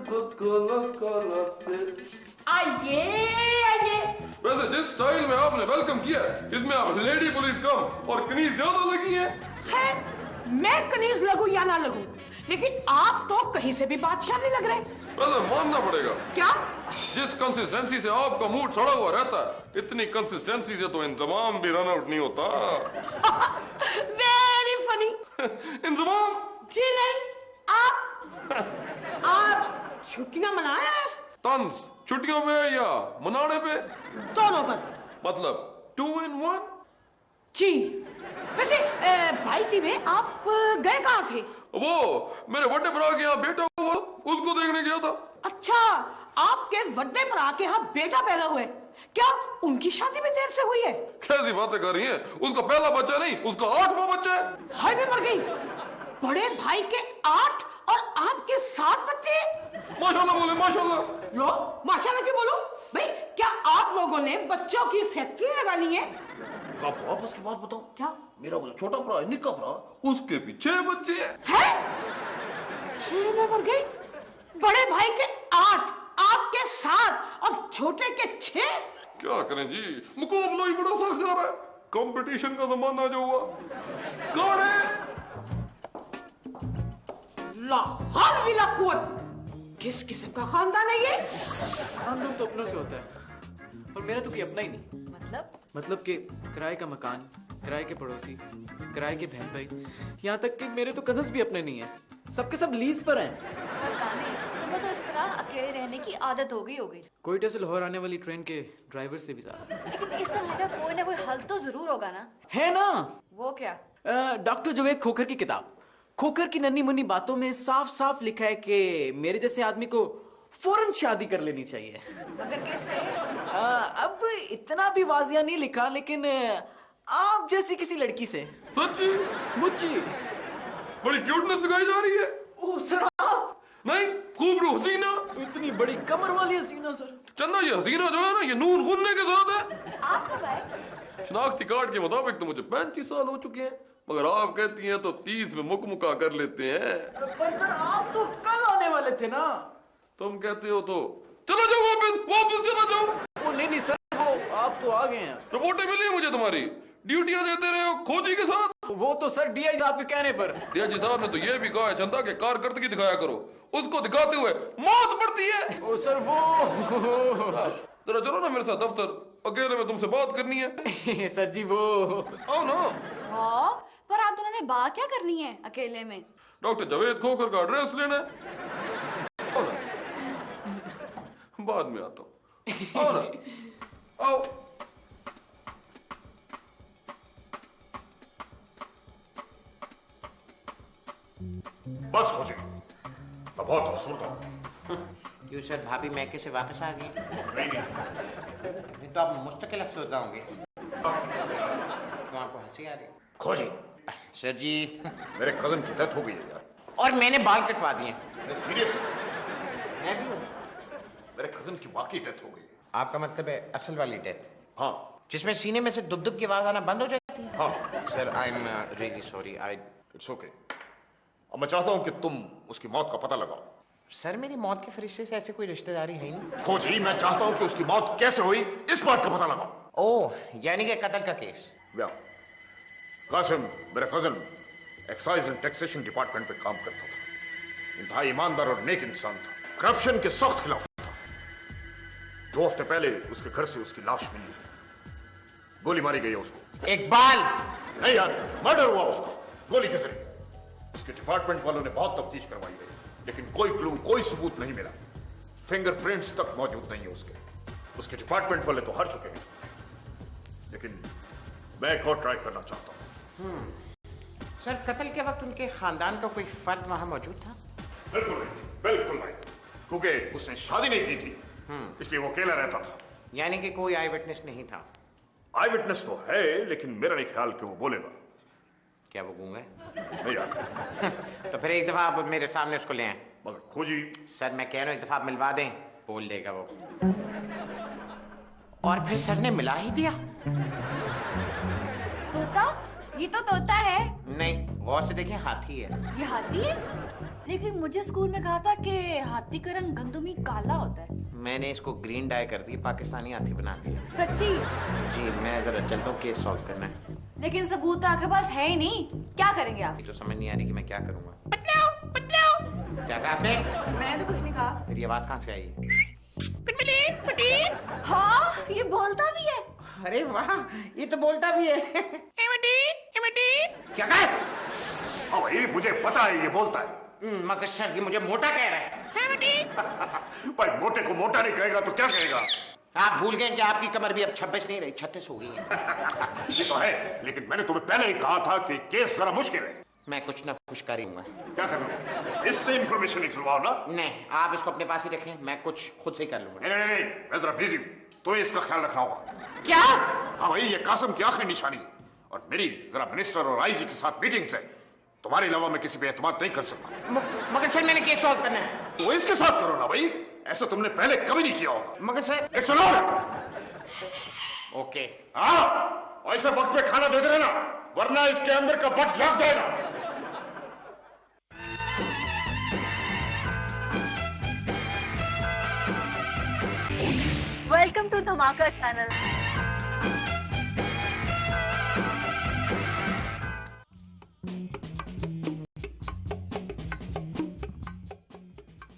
खुद को लगा लाते। आइए आइए। वैसे जिस स्टाइल में आपने वेलकम किया इसमें आप लेडी पुलिस कम और कनीज ज्यादा लगी है। मैं कनीज लगूं या ना लगूं, लेकिन आप तो कहीं से भी बादशाह नहीं लग रहे। वैसे मानना पड़ेगा। क्या? जिस कंसिस्टेंसी से आपका मूड सड़ा हुआ रहता है, इतनी कंसिस्टेंसी से तो इंतजाम भी रन आउट नहीं होता। Very funny. इंतजाम जी नहीं, आप छुट्टियां मनाए हैं? तंज छुट्टियों पे या मनाने पे? दोनों पर। मतलब 2 in 1? जी। वैसे भाई जी में आप गए कहाँ थे? वो मेरे बड़े भरा के यहाँ बेटा हुआ, उसको देखने गया था। अच्छा, आपके बर्थडे पर आके यहाँ बेटा पैदा हुए। क्या उनकी शादी भी देर से हुई है? कैसी बातें कर रही हैं? उसका पहला बच्चा नहीं, उसका 8वां बच्चा है। हाय मैं मर गई। बड़े भाई के 8 और आपके 7 बच्चे। माशाल्लाह बोले माशाल्लाह। लो माशाल्लाह क्यों बोलो भाई? क्या आप लोगों ने बच्चों की फैक्ट्री लगानी है? आप वापस की बात बताओ। क्या? मेरा बोला छोटा भरा है, निक्का भरा, उसके भी 6 बच्चे हैं। मैं मर गई। बड़े भाई के 8, आपके 7 और छोटे के 6। क्या करें जी, मुकाबला ही बड़ा सख्त जा रहा है। कंपटीशन का जमाना जो हुआ। कौन है? ला हौल बिला कुव्वत। किस किस्म का खानदान है ये? खानदान तो अपनों से होता है, पर मेरा तो कोई अपना ही नहीं। मतलब कि किराए का मकान, किराए के पड़ोसी, किराए के बहन भाई, यहाँ तक कि मेरे तो कजन्स भी अपने नहीं है। सबके सब लीज पर हैं। पर काने, तुम्हें तो इस तरह अकेले रहने की आदत हो गई होगी। कोयटा से लाहौर आने वाली ट्रेन के ड्राइवर से भी ज्यादा। लेकिन इस तरह का कोई ना कोई हल तो जरूर होगा ना? है ना? वो क्या? डॉक्टर जावेद खोखर की किताब खोखर की नन्ही मुन्नी बातों में साफ साफ लिखा है कि मेरे जैसे आदमी को फौरन शादी कर लेनी चाहिए। मगर किससे? अब इतना भी वाजिया नहीं लिखा, लेकिन आप जैसी किसी लड़की से। सच्ची? मुझी बड़ी क्यूटनेस दिखाई जा रही है। ओ सर, आप नहीं, खूबरू हसीना। इतनी बड़ी कमर वाली हसीना सर। चंदा ये हसीना जो है ना, ये नून गुन्ने के साथ है। आप कब आए? शनाख्ती कार्ड के मुताबिक तो मुझे 35 साल हो चुके हैं, मगर आप कहती हैं तो 30 में मुकमुका कर लेते हैं। पर सर आप तो कल आने वाले थे ना। तुम कहते हो तो चलो जाओ, वापस चला जाओ। वो नहीं सर, वो आप तो आ गए हैं। रिपोर्टें मिली मुझे तुम्हारी, ड्यूटियां देते रहे हो खोजी के साथ। वो तो सर डीआई साहब के कहने पर। डीआईजी साहब ने तो ये भी कहा है चंदा के कारकर्दगी दिखाया करो, उसको दिखाते हुए मौत पड़ती है। ओ सर वो जरा चलो ना मेरे साथ दफ्तर, अकेले में तुमसे बात करनी है। सर जी वो आओ ना। हाँ, पर आप दोनों ने बात क्या करनी है अकेले में? डॉक्टर जावेद खोखर का एड्रेस लेना है। आओ ना, बाद में आता हूँ। आओ ना, आओ। बस खोजी, मैं बहुत अफसरदा हूँ। क्यों सर, भाभी मैके से वापस आ गई? नहीं तो आप मुस्तकिल अफसरदा होंगे। क्यों, आपको हंसी आ रही? खोजी, सर जी मेरे कजन की डेथ हो गई है यार। और मैंने बाल कटवा दिए। सीरियस? मैं भी हूँ। मेरे कजन की वाकई डेथ हो गई है। आपका मतलब है असल वाली डेथ? हाँ। जिसमें सीने में से दुब दुब की आवाज आना बंद हो जाती है? हाँ। Sir I am really sorry. It's okay. अब मैं चाहता हूँ कि तुम उसकी मौत का पता लगाओ। सर मेरी मौत के फरिश्ते से ऐसे कोई रिश्तेदारी है ही नहीं। खोजी, मैं चाहता हूँ कि उसकी मौत कैसे हुई इस बात का पता लगाओ। ओह, यानी कि कत्ल का केस? कासिम मेरा cousin excise and taxation department पे काम करता था। इंतहाई ईमानदार और नेक इंसान था, करप्शन के सख्त खिलाफ था। 2 हफ्ते पहले उसके घर से उसकी लाश मिली, गोली मारी गई है उसको। इकबाल? नहीं यार, मर्डर हुआ उसका गोली के जरिए। उसके डिपार्टमेंट वालों ने बहुत तफ्तीश करवाई है, लेकिन कोई क्लू, कोई सबूत नहीं मिला। फिंगरप्रिंट्स तक मौजूद नहीं है उसके डिपार्टमेंट वाले तो हार चुके हैं, लेकिन मैं एक और ट्राई करना चाहता हूं। सर कत्ल के वक्त उनके खानदान का कोई फर्द वहां मौजूद था? बिल्कुल नहीं, बिल्कुल नहीं, क्योंकि उसने शादी नहीं की थी, इसलिए वो अकेला रहता था। यानी कि कोई आई विटनेस नहीं था? आई विटनेस तो है, लेकिन मेरा नहीं ख्याल कि वो बोलेगा। क्या वो गूंगा है? नहीं यार। तो फिर एक दफा आप मेरे सामने उसको ले आए। मगर खोजी। सर मैं कह रहा हूं एक दफा आप मिलवा दें, बोल देगा वो। और फिर सर ने मिला ही दिया। तोता? ये तो तोता है। नहीं, गौर से देखें, हाथी है। ये हाथी है? लेकिन मुझे स्कूल में कहा था कि हाथी का रंग गंदुमी काला होता है। मैंने इसको ग्रीन डाई कर दी, पाकिस्तानी हाथी बना दिया। सच्ची? जी मैं जरा चलता हूँ, केस सॉल्व करना है। लेकिन सबूत तो आपके पास है ही नहीं, क्या करेंगे आप? ये तो समझ नहीं आ रही कि मैं क्या करूँगा। बतलाओ। क्या कहा आपने? मैंने तो कुछ नहीं कहा। मेरी आवाज कहाँ से आई? हाँ, ये बोलता भी है। अरे वाह, ये तो बोलता भी है। क्या कहा? हाँ भाई, मुझे पता है ये बोलता है। मगर सर ये मुझे मोटा कह रहा है। भाई मोटे को मोटा नहीं कहेगा तो क्या कहेगा? आप भूल गए कि आपकी कमर भी अब 26 नहीं रही, 36 हो गई है। ये तो है, लेकिन मैंने तुम्हें पहले ही कहा था कि केस जरा मुश्किल है। मैं कुछ ना कुछ करूंगा। क्या कर रहे हो? इससे इंफॉर्मेशन निकलवाओ ना। नहीं, आप इसको अपने पास ही रखें, मैं कुछ खुद से ही कर लूंगा। नहीं नहीं नहीं, मैं जरा बिजी हूँ, तो इसका ख्याल रखना होगा। क्या? हाँ भाई, ये कासिम की आखिरी निशानी है और मेरी जरा मिनिस्टर और आईजी के साथ मीटिंग्स है। तुम्हारे अलावा मैं किसी पे एतमाद नहीं कर सकता। मगर सर मैंने केस सॉल्व करना है। तो इसके साथ करो ना भाई, ऐसा तुमने पहले कभी नहीं किया होगा। मगर सर एक सुनो। ओके। हाँ, ऐसे वक्त पे खाना दे देना, वरना इसके अंदर का बट जाग जाएगा। वेलकम टू धमाका चैनल।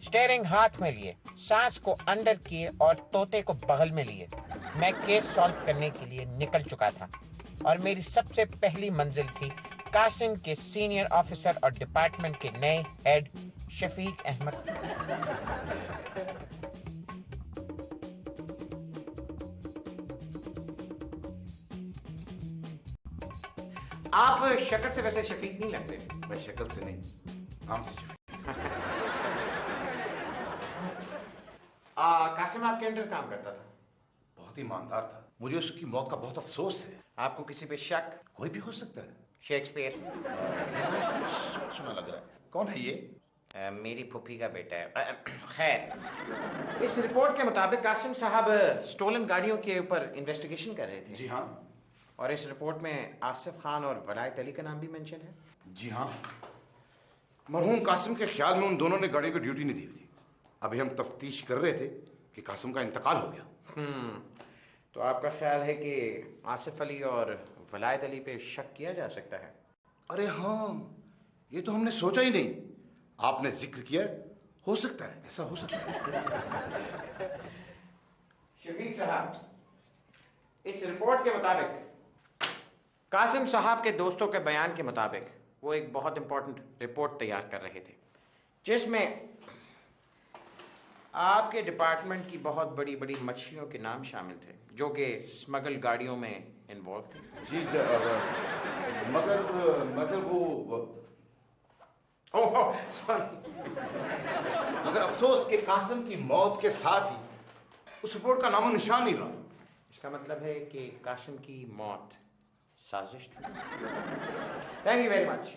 स्टेयरिंग हाथ में लिए, सांस को अंदर किए और तोते को बगल में लिए मैं केस सॉल्व करने के लिए निकल चुका था और मेरी सबसे पहली मंजिल थी कासिम के सीनियर ऑफिसर और डिपार्टमेंट के नए हेड शफीक अहमद। आप शक्ल से वैसे शफीक नहीं लगते। मैं शक्ल से नहीं, नाम से शफीक। कासिम आपके अंडर काम करता था? बहुत ईमानदार था। मुझे उसकी मौत का बहुत अफसोस है। आपको किसी पे शक? कोई भी हो सकता है। शेक्सपियर? ये नाम कुछ सुना लग रहा है। कौन है ये? मेरी फूफी का बेटा है। खैर, इस रिपोर्ट के मुताबिक कासिम साहब स्टोलन गाड़ियों के ऊपर इन्वेस्टिगेशन कर रहे थे। जी हाँ। और इस रिपोर्ट में आसिफ खान और वलायत अली का नाम भी मेंशन है। जी हाँ। मरहूम कासिम के ख्याल में उन दोनों ने गाड़ी को ड्यूटी नहीं दी थी। अभी हम तफ्तीश कर रहे थे कि कासिम का इंतकाल हो गया। तो आपका ख्याल है कि आसिफ अली और वलायत अली पे शक किया जा सकता है? अरे हाँ, ये तो हमने सोचा ही नहीं। आपने जिक्र किया, हो सकता है, ऐसा हो सकता है। शफीक साहब, इस रिपोर्ट के मुताबिक कासिम साहब के दोस्तों के बयान के मुताबिक वो एक बहुत इंपॉर्टेंट रिपोर्ट तैयार कर रहे थे जिसमें आपके डिपार्टमेंट की बहुत बड़ी बड़ी मछलियों के नाम शामिल थे जो कि स्मगल गाड़ियों में इन्वॉल्व थे। जी मगर वो सॉरी। मगर अफसोस कि कासिम की मौत के साथ ही उस रिपोर्ट का नामो निशान नहीं रहा। इसका मतलब है कि कासिम की मौत साजिश थी। Thank you very much.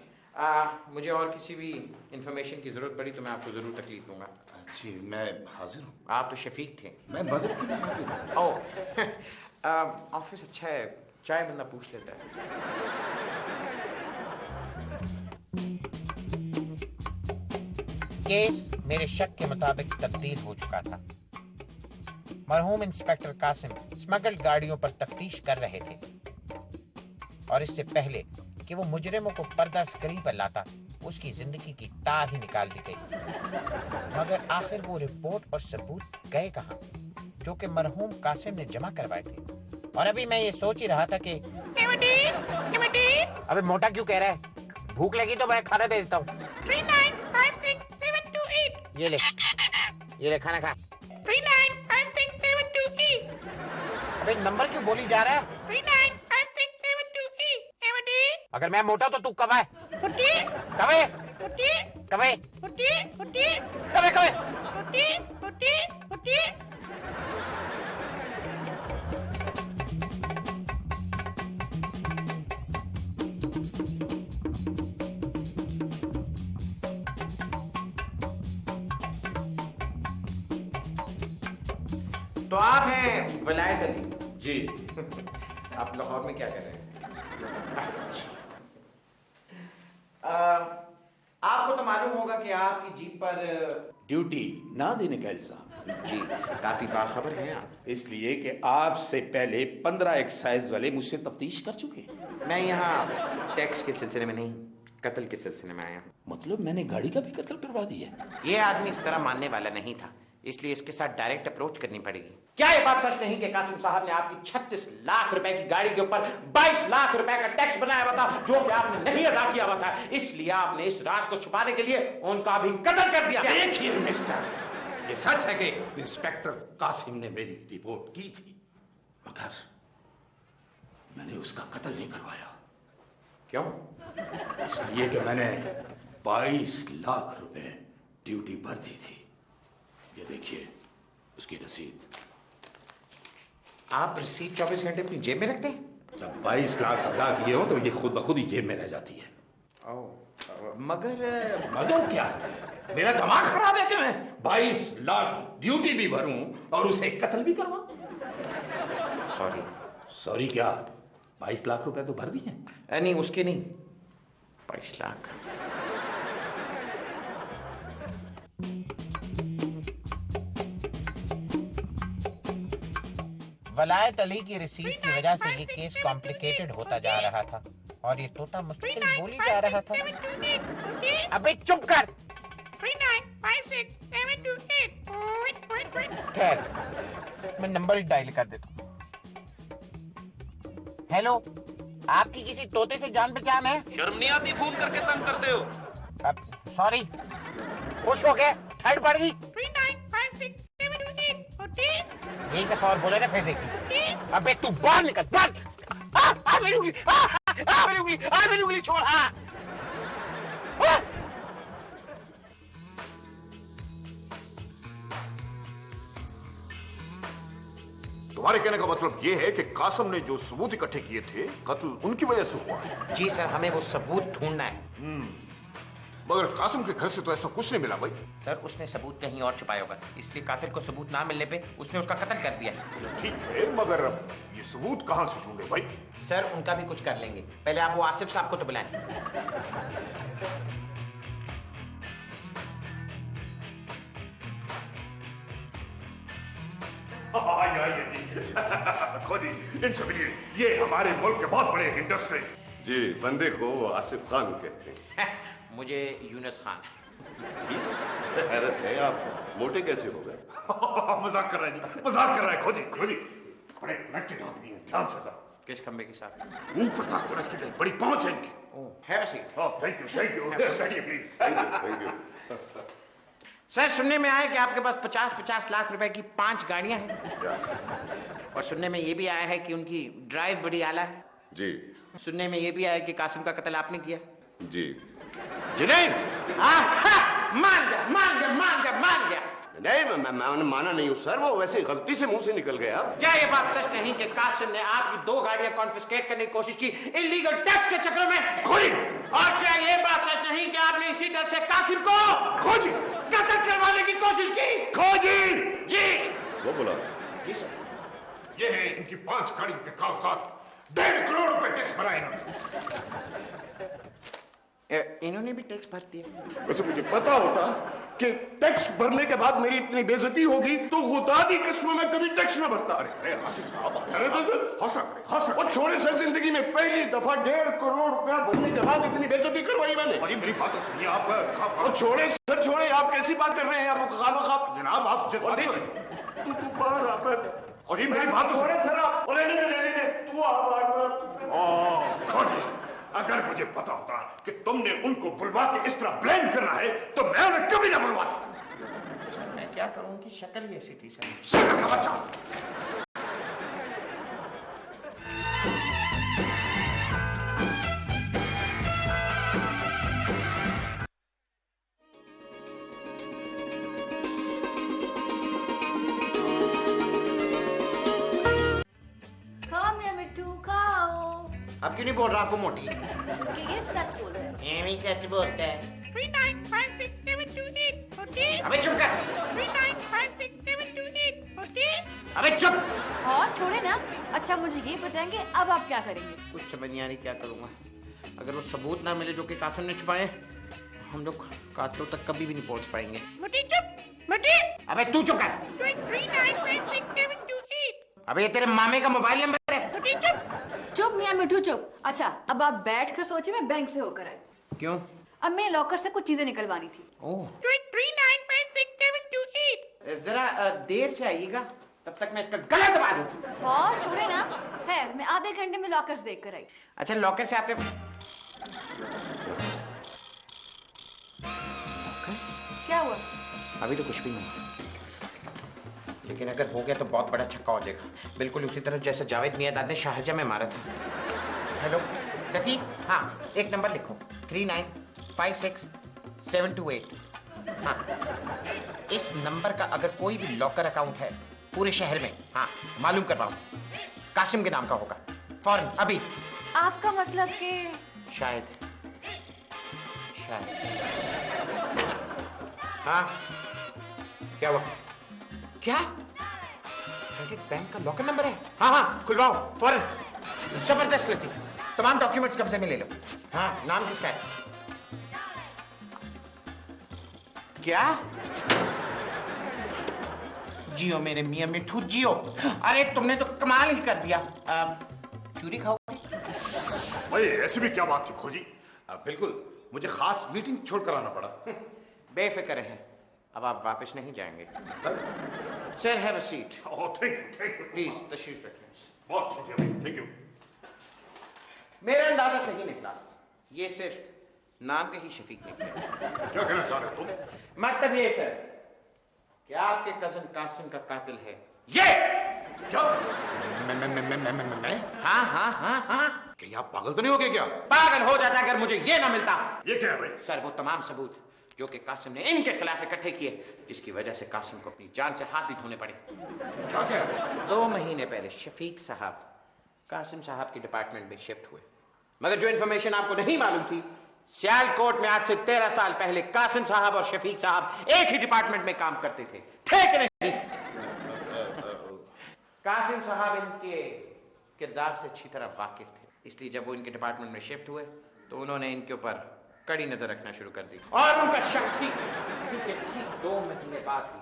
मुझे और किसी भी इंफॉर्मेशन की जरूरत पड़ी तो मैं आपको जरूर तकलीफ दूंगा। जी मैं हाजिर हूँ। आप तो शफीक थे। मैं मदद के लिए हाजिर हूँ। ओह, ऑफिस अच्छा है, चाय बंदा पूछ लेता है। केस मेरे शक के मुताबिक तब्दील हो चुका था। मरहूम इंस्पेक्टर कासिम स्मगल्ड गाड़ियों पर तफ्तीश कर रहे थे और इससे पहले कि वो मुजरिमों को पर्दा स्क्रीन पर लाता उसकी जिंदगी की तार ही निकाल दी गई। मगर आखिर वो रिपोर्ट और सबूत गए कहाँ जो कि मरहूम कासिम ने जमा करवाए थे? और अभी मैं ये सोच ही रहा था कि अबे मोटा क्यों कह रहा है? भूख लगी तो मैं खाना दे देता हूँ। 395672 ये ले खाना खा। 395672 अबे नंबर क्यों बोली जा रहा है? 395672 अगर मैं मोटा तो तू कब है? फुटी कब फुटी कब फुटी फुटी कब फुटी फुटी फुटी। तो आप हैं वलायत अली? जी। आप लाहौर में क्या कर रहे हैं? आपको तो मालूम होगा कि आपकी जीप पर ड्यूटी ना देने का इल्जाम। जी काफी बाखबर हैं आप। इसलिए कि आपसे पहले 15 एक्साइज वाले मुझसे तफ्तीश कर चुके। मैं यहाँ टैक्स के सिलसिले में नहीं, कत्ल के सिलसिले में आया हूँ। मतलब मैंने गाड़ी का भी कत्ल करवा दिया? ये आदमी इस तरह मानने वाला नहीं था, इसलिए इसके साथ डायरेक्ट अप्रोच करनी पड़ेगी। क्या ये बात सच नहीं कि कासिम साहब ने आपकी 36 लाख रुपए की गाड़ी के ऊपर 22 लाख रुपए का टैक्स बनाया हुआ था, जो कि आपने नहीं अदा किया हुआ था, इसलिए आपने इस राज को छुपाने के लिए उनका भी कत्ल कर दिया? देखिए मिस्टर, ये सच है कि इंस्पेक्टर कासिम ने मेरी रिपोर्ट की थी, मगर मैंने उसका कत्ल नहीं करवाया। क्यों? इसलिए कि मैंने 22 लाख रुपए ड्यूटी भर दी थी। ये देखिए उसकी रसीद। आप रसीद 24 घंटे अपनी जेब में रखते हैं? जब 22 लाख अदा किए हो तो ये खुद ब खुद ही जेब में रह जाती है। मगर क्या? मेरा दिमाग खराब है कि मैं 22 लाख ड्यूटी भी भरूं और उसे कत्ल भी करवाऊं? सॉरी क्या? 22 लाख रुपए तो भर दिए? नहीं, उसके नहीं, 22 लाख। वलायत अली की रिसीट की वजह से ये केस कॉम्प्लिकेटेड होता जा रहा था और ये तोता मुस्तकिल बोली जा रहा था। अबे चुप कर। 39567288। खैर, मैं नंबर ही डायल कर देता हूँ। हेलो, आपकी किसी तोते से जान पहचान है? शर्म नहीं आती फोन करके तंग करते हो? सॉरी, खुश हो गए, ठंड पड़ गई। 39567288। यही दफा और बोले ना, फिर देखिए। अबे तू बाहर निकल, बाहर। मेरी उंगली, मेरी उंगली, मेरी उंगली छोड़। तुम्हारे कहने का मतलब यह है कि कासिम ने जो सबूत इकट्ठे किए थे, कत्ल उनकी वजह से हुआ है? जी सर, हमें वो सबूत ढूंढना है। मगर कासिम के घर से तो ऐसा कुछ नहीं मिला भाई। सर, उसने सबूत कहीं और छुपाया होगा, इसलिए कातिल को सबूत ना मिलने पे उसने उसका कत्ल कर दिया। ठीक है, मगर अब ये सबूत कहां से ढूंढे भाई? सर, उनका भी कुछ कर लेंगे, पहले आप वो आसिफ साहब को तो बुलाएं। खुद ही इनसे मिलिए, ये हमारे मुल्क के बहुत बड़े इंडस्ट्री। जी, बंदे को आसिफ खान कहते हैं। मुझे यूनुस खान। हैरत है, आप मोटे कैसे हो गए? मजाक कर रहा है जी, मजाक कर रहा है। खोजी बड़े कनेक्टेड आदमी है, ध्यान से था। किस खंबे के साथ? ऊपर तक कनेक्टेड है, बड़ी पहुंच है इनकी। Have a seat. Thank you बैठिए प्लीज। Thank you. सर, सुनने में आया कि आपके पास 50-50 लाख रुपए की 5 गाड़ियां हैं। और सुनने में ये भी आया है कि उनकी ड्राइव बड़ी आला है। जी। सुनने में ये भी आया कि कासिम का कत्ल आपने किया। जी। जुनैद! मान गया। नहीं, मैं माना नहीं हूँ सर, वो वैसे गलती से मुंह से निकल गया। क्या ये बात सच नहीं कि कासिम ने आपकी 2 गाड़ियां कॉन्फिस्केट करने की कोशिश की इलीगल टैक्स के चक्कर में? खोजी। और क्या ये बात सच नहीं कि आपने इसी डर से कासिम को खोजी कत्ल करवाने की कोशिश की? खोजी जी। वो बोला? जी सर। ये है इनकी 5 गाड़ी के कागजात। 1.5 करोड़ रुपए टैक्स भरा इन्होंने। इन्होंने भी टैक्स भर दिया। वैसे मुझे पता होता कि टैक्स भरने के बाद मेरी इतनी बेइज्जती होगी तो खुदा की कसम में कभी टैक्स न भरता। अरे आसिफ साहब, हौसला वो छोड़े सर, जिंदगी में पहली दफा 1.5 करोड़ रुपया भरने के बाद इतनी बेइज्जती करवाई मैंने। अरे मेरी बात तो सुनिए आप। छोड़े सर, छोड़े, आप कैसी बात कर रहे हैं? आप खाब जनाब, आप जज्बाती तू बाहर आ। और ये मेरी बात तो छोड़े सर, आप रहने दे तू आ। खोजी, अगर मुझे पता होता कि तुमने उनको बुलवा के इस तरह ब्लेम करना है तो मैं उन्हें कभी ना बुलवाता। मैं क्या करूं कि शक्ल ही ऐसी थी सर। शक्ल का बच्चा। अब क्यों नहीं बोल रहा आपको मोटी? कि ये सच बोल रहा है। ये भी सच बोलता है। 39567288। अबे चुप कर। 39567288। अबे चुप। हाँ छोड़े ना। अच्छा मुझे ये बताएंगे अब आप क्या करेंगे? कुछ समझ नहीं आ रही क्या करूंगा। अगर वो सबूत ना मिले जो कि कासिम ने छुपाए हम लोग कातलों तक कभी भी नहीं पहुंच पाएंगे। मुट्ठी चुप मुट्ठी। अबे तू चुप कर। 2395678। अबे ये तेरे मामे का मोबाइल नंबर है। मुट्ठी चुप। चुप मियाँ मिठू चुप। अच्छा अब आप बैठ कर सोचिए, मैं बैंक से होकर आई। क्यों? अब मैं लॉकर से कुछ चीजें निकलवानी थी। ओह 2395678। जरा देर से आइएगा, तब तक मैं इसका गला दबा दूं। हाँ छोड़े ना, खैर मैं आधे घंटे में लॉकर्स देख कर आई। अच्छा लॉकर से आते क्या हुआ? अभी तो कुछ भी नहीं, लेकिन अगर हो गया तो बहुत बड़ा छक्का हो जाएगा, बिल्कुल उसी तरह जैसे जावेद मियादाद ने शाहजहां में मारा था। हेलो लतीफ, हाँ एक नंबर लिखो 3956728। हाँ इस नंबर का अगर कोई भी लॉकर अकाउंट है पूरे शहर में, हाँ मालूम करवाओ, कासिम के नाम का होगा, फौरन अभी। आपका मतलब कि शायद हाँ क्या हुआ? क्या क्रेडिट बैंक का लॉकर नंबर है? हाँ हाँ खुलवाओ फौरन, जबरदस्त लतीफ, तमाम डॉक्यूमेंट्स कब्जे में ले लो। हाँ नाम किसका है? क्या? जियो मेरे मियां मिठू जियो। अरे तुमने तो कमाल ही कर दिया। चूरी खाओगे? भाई ऐसी भी क्या बात थी खोजी? बिल्कुल, मुझे खास मीटिंग छोड़कर आना पड़ा। बेफिक्र है, अब आप वापस नहीं जाएंगे। Sir have a seat. Oh thank you please तशरीफ रखिए। बहुत शुक्रिया, थैंक यू। मेरा अंदाजा सही निकला, ये सिर्फ नाम के ही शफीक निकले। क्या कहना चाह रहे हो तुम? मतलब ये सर, क्या आपके कजन कासिम का कातिल है ये? क्या? मैं? हाँ हाँ हाँ हाँ। कहीं आप पागल तो नहीं हो गए क्या? पागल हो जाता अगर मुझे ये ना मिलता। ये क्या है भाई? सर वो तमाम सबूत जो कि कासिम ने इनके खिलाफ इकट्ठे किए, जिसकी वजह से कासिम को अपनी जान से हाथ भी धोने पड़े। क्या कह रहे हो? 2 महीने पहले शफीक साहब कासिम साहब के डिपार्टमेंट में शिफ्ट हुए, मगर जो इन्फॉर्मेशन आपको नहीं मालूम थी, सियालकोट में आज से 13 साल पहले कासिम साहब और शफीक साहब एक ही डिपार्टमेंट में काम करते थे, थे कि नहीं? कासिम साहब इनके किरदार से अच्छी तरह वाकिफ थे, इसलिए जब वो इनके डिपार्टमेंट में शिफ्ट हुए तो उन्होंने इनके ऊपर कड़ी नजर रखना शुरू कर दी। और उनका शक ठीक, क्योंकि ठीक 2 महीने बाद ही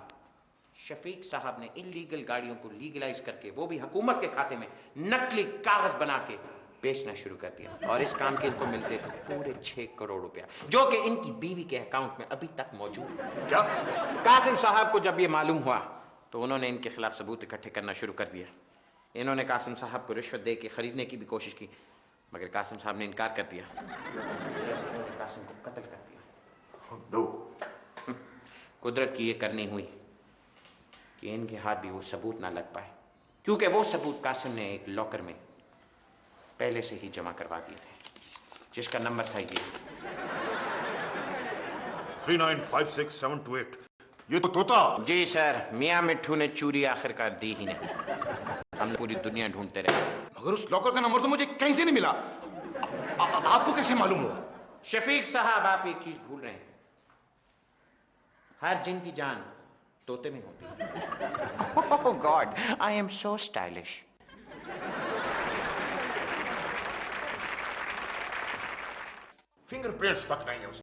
शफीक साहब ने इलीगल गाड़ियों को लीगलाइज करके, वो भी हुकूमत के खाते में, नकली कागज बना के बेचना शुरू कर दिया। और इस काम के इनको मिलते थे पूरे 6 करोड़ रुपया, जो कि इनकी बीवी के अकाउंट में अभी तक मौजूद है। क्या? कासिम साहब को जब ये मालूम हुआ तो उन्होंने इनके खिलाफ सबूत इकट्ठे करना शुरू कर दिया। इन्होंने कासिम साहब को रिश्वत दे के खरीदने की भी कोशिश की, मगर कासिम साहब ने इनकार कर दिया। कासिम को कत्ल कर दिया। नो। कुदरत की ये करनी हुई कि इनके हाथ भी वो सबूत ना लग पाए, क्योंकि वो सबूत कासिम ने एक लॉकर में पहले से ही जमा करवा दिए थे, जिसका नंबर था ये 3956728। ये तो तोता। जी सर, मियां मिट्ठू ने चूरी आखिरकार दी ही नहीं। हम पूरी दुनिया ढूंढते रहे, मगर उस लॉकर का नंबर तो मुझे कहीं से नहीं मिला। आपको कैसे मालूम हुआ? शफीक साहब आप एक चीज भूल रहे हैं, हर जिन की जान तोते में होती है। Oh God, I am so stylish. Fingerprints तक नहीं है उसके